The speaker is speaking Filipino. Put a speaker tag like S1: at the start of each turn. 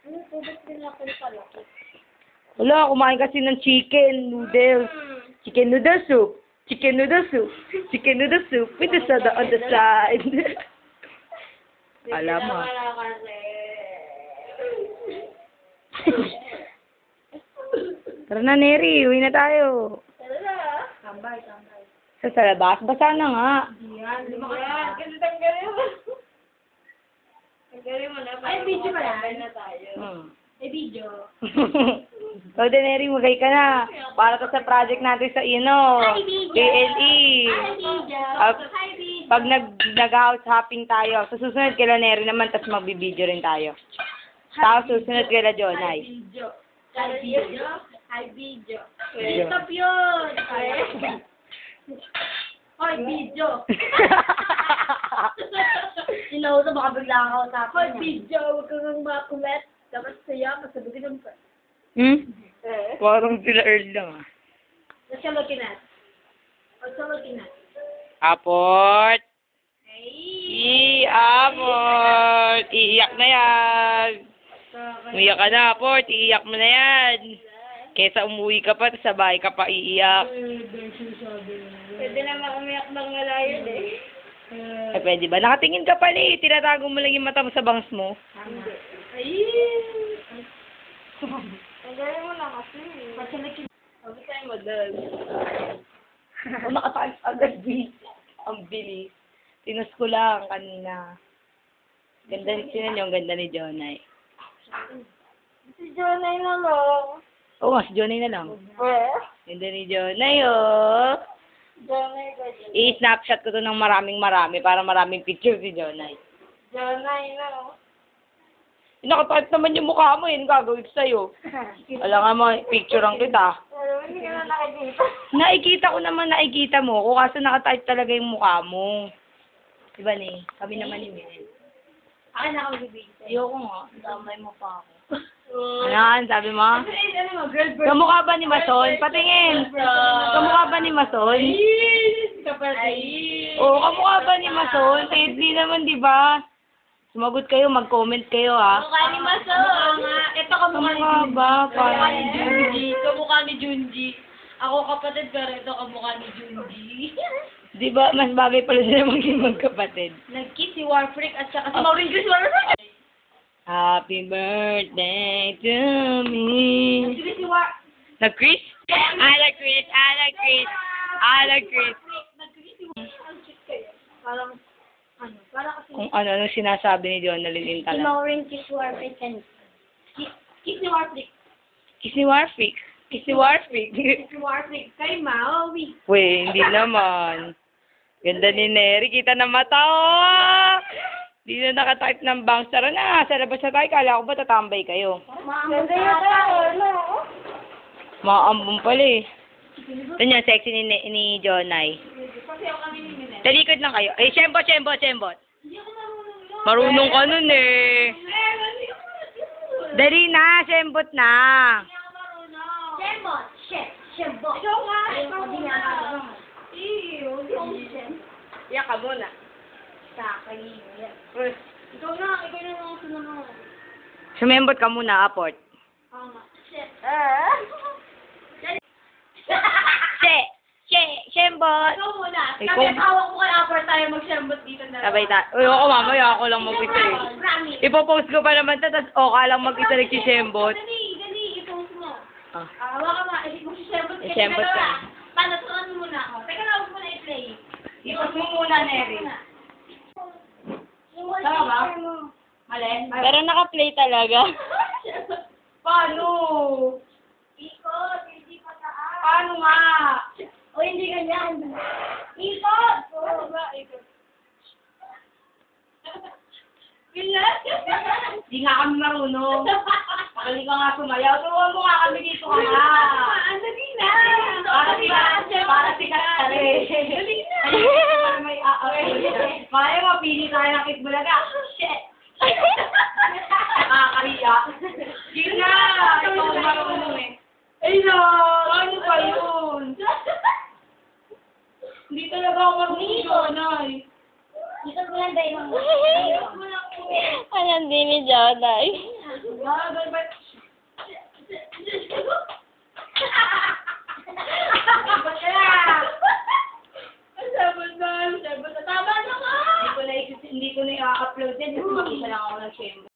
S1: Ano, tubig din na pala.
S2: Wala, kumain kasi ng chicken noodles. Chicken noodle soup. Chicken noodle soup. Chicken noodle soup with the soda on the side. Alam mo. Tara na, Neri. Uwi na tayo.
S1: Tambay.
S2: Sa labas? Basa na nga.
S1: Yan. Kasi tanggalin mo. Tanggalin mo na. Ay, video pa yan. Na tayo. Ay, video.
S2: So, Neri, magay ka na. Para to sa project natin sa KLE. Pag nag-house hopping tayo, sa susunod kila Neri naman, tapos magbibideo rin tayo. Tapos susunod kila Jonay.
S1: Hi, video. Stop yun. Hoy, video. Sinauso, baka bigla ako sa akin. Hoy, video. Huwag kang makulit. Dapat sa'yo, pasabutin mo pa.
S2: Parang sila early lang, ah.
S1: Let's go looking at. What's looking at?
S2: Aport!
S1: Hey!
S2: Aport! Iiyak na yan! Umiyak ka na, Aport. Iiyak mo na yan. Kesa umuwi ka pa, sa bahay ka pa iiyak.
S1: Pwede naman umiyak bang malayo
S2: Ay, pwede ba? Nakatingin ka pala eh. Tinatago mo lang yung mata mo sa bangs mo.
S1: Ay! Ang gaya mo na kasi. Sabi tayo mo doon.
S2: Nakataas agad, B. Ang bilis. Tinus ko lang kanina. Ganda ni ang ganda ni Jonay.
S1: Si Jonay na lang.
S2: Oo nga, si Jonay na lang. Ganda ni Jonay, oh.
S1: Jonay ka dyan.
S2: I-snapshot ko to ng marami para maraming picture si Jonay.
S1: Jonay na.
S2: Nakatype naman yung mukha mo, yun gagawin ko sa'yo. Alam nga mo, picturean kita.
S1: Pero hindi ka na nakikita.
S2: Nakikita ko naman, nakikita mo ko, kaso nakatype talaga yung mukha mo. Diba ni? Kami naman ni Mel.
S1: Akin na ako bibigyan.
S2: Ayoko nga.
S1: Damay mo pa ako.
S2: Ano, sabi mo? Kamukha ba ni Mason? Patingin. Kamukha ba ni Mason? Oo, kamukha ba ni Mason? Hindi naman, di ba? Sumagot kayo, mag-comment kayo, ha?
S1: Kamukha ni Mason. Ito kamukha ni
S2: Kamukha ba?
S1: Kamukha ni Junji. Kamukha ni Junji. Ako kapatid pero ito kamukha ni Junji.
S2: Di ba, mas bagay pala sila maging magkapatid.
S1: Nag-kiss si Warfreak at saka si Maureen Chris Warfreak.
S2: Happy birthday to me.
S1: Nag-kiss si War...
S2: Nag-Chris? I like Chris.
S1: Nag-kiss si War... Ang cute kayo. Parang... Ano? Parang kasi...
S2: Kung ano sinasabi ni Jonalyn
S1: Si
S2: Intala.
S1: Maureen Chris Warfreak and... Kiss si Warfreak.
S2: Kiss ni Warfreak. Kiss ni Warfreak.
S1: Kiss si Warfreak. Kay Maui.
S2: Weh, hindi naman. Ganda ni Neri. Kita na mata, oh! Di na nakatype ng bangs. Tara na, sa labas na tayo. Kala ko ba tatambay kayo?
S1: Ganda yun tayo, no?
S2: Maambong pala eh. Ito niya, sexy ni Jonay.
S1: Kasi ako kami ni Minette.
S2: Talikod lang kayo. Eh, shembot.
S1: Hindi ako marunong yun.
S2: Marunong ka nun eh. Dali na, shembot na.
S1: Hindi ako marunong. Shembot. Shembot. Ikaw nga. Hindi nga marunong.
S2: Iyak ka muna.
S1: Kakahiya. Ikaw na ang sunod.
S2: Sumembot ka muna, Aport.
S1: Tama. Shit.
S2: Shembot.
S1: Ikaw muna.
S2: Ikaw.
S1: Kami hawak mo kay Upper tayo mag-shembot dito na.
S2: Sabay ta. Uy, ako mamaya ako lang mag-isa eh.
S1: Promise.
S2: Ipopost ko pa naman ta, tas ka lang mag-isa nagsishembot.
S1: Dali, i-post mo.
S2: Ah.
S1: Hawakan mo, isip mo si Shembot.
S2: I-shembot ka.
S1: Paano, turuan mo muna ako. Teka lang, huwag mo na i-play.
S2: I-post mo muna, Neri.
S1: Tama ba? Mali?
S2: Pero naka-play talaga.
S1: Paano? Ikot, hindi pataas. Paano nga? O hindi ganyan. Ikot! Paano ba? Ikot. Pilas?
S2: Di nga kami marunong. Pakali ka nga sumayaw. Turuan mo nga kami dito ka nga.
S1: Dali na!
S2: Para sikat ka rin.
S1: Dali na!
S2: Para may Kaya mo, pili tayo ng Kitbulaga.
S1: Shit!
S2: Nakakahiya. Yun na! Ikaw ang marunong eh. Ay na! Ano ba yun? Hindi talaga ako marunong Jonay.
S1: Ikot mo lang tayo.
S2: Ayan din ni Jonay.
S1: Bagal ba? Ba't kaya? Sabon na. Tama na nga!
S2: Hindi ko na i-upload yan. Kasi makita lang ako ng shame.